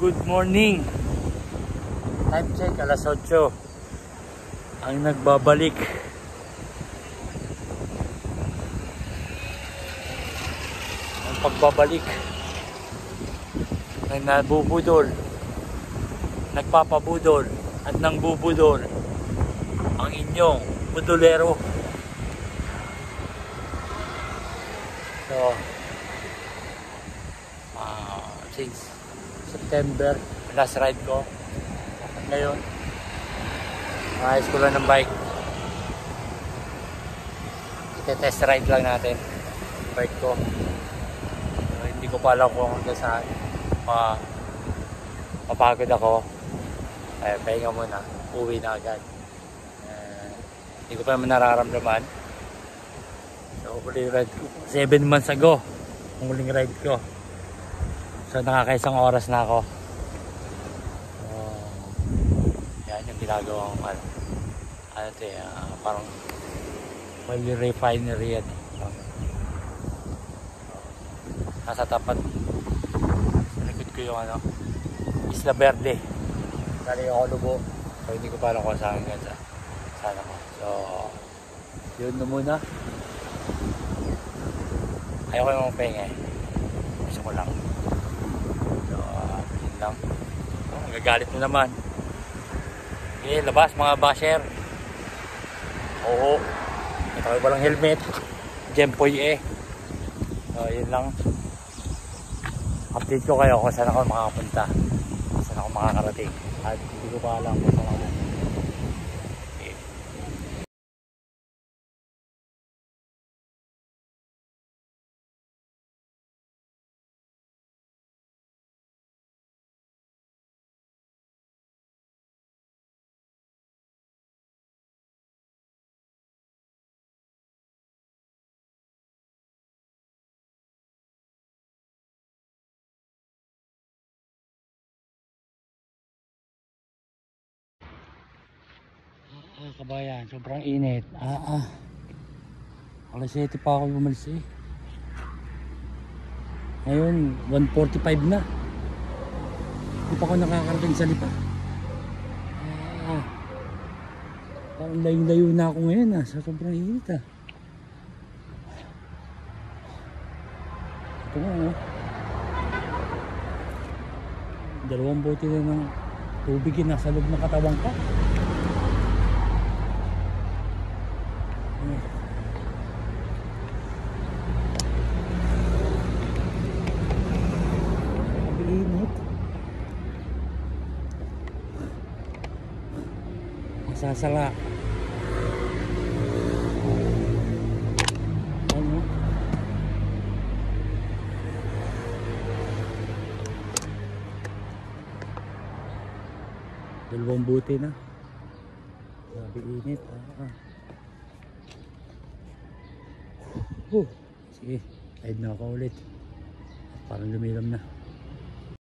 Good morning. Time check, alas 8. Ang nagbabalik. Ang pagbabalik. Ang nabubudol. Nagpapabudol. At nang bubudol. Ang inyong budolero. So, since September, last ride ko. Ngayon, ayos ko lang ng bike. Test ride lang natin bike ko. Hindi ko pa alam kung hanggang saan. Papagod ako. Ay, pahinga muna. Uwi na agad. Hindi ko pa naman nararamdaman. So, huling ride ko. 7 months ago. Ang huling ride ko. So, nakakaisang oras na ako. So, yan yung ginagawa ko. Ano ito eh, parang oil refinery yan. Nasa tapat. Sa likod ko yung Isla Verde. Dali ako lubo. So, hindi ko pa alam kung saan ko. Sana ko. So, yun na muna. Ayaw ko yung mga penga eh. Gusto ko lang. So, yun lang. Magagalit mo naman. Okay, labas mga basher. Oo. Ito kayo walang helmet. Jempoy eh. So, yun lang. Update ko kayo kung saan ako makakapunta. Saan ako makakarating. At hindi ko pa alam kung saan ako. Kabayan, sobrang init. Alas 7 pa ako bumalis eh. Ngayon 1:45 na. Hindi pa ako nakakarating sa Lipa. Parang layo-layo na ako ngayon sa sobrang init Ito nga dalawang bote na ng tubig nasa loob ng katawan ko. Sasala. Ano? Dalawang buti na. Grabe init. Sige, ride na ako ulit. Parang lumilam na.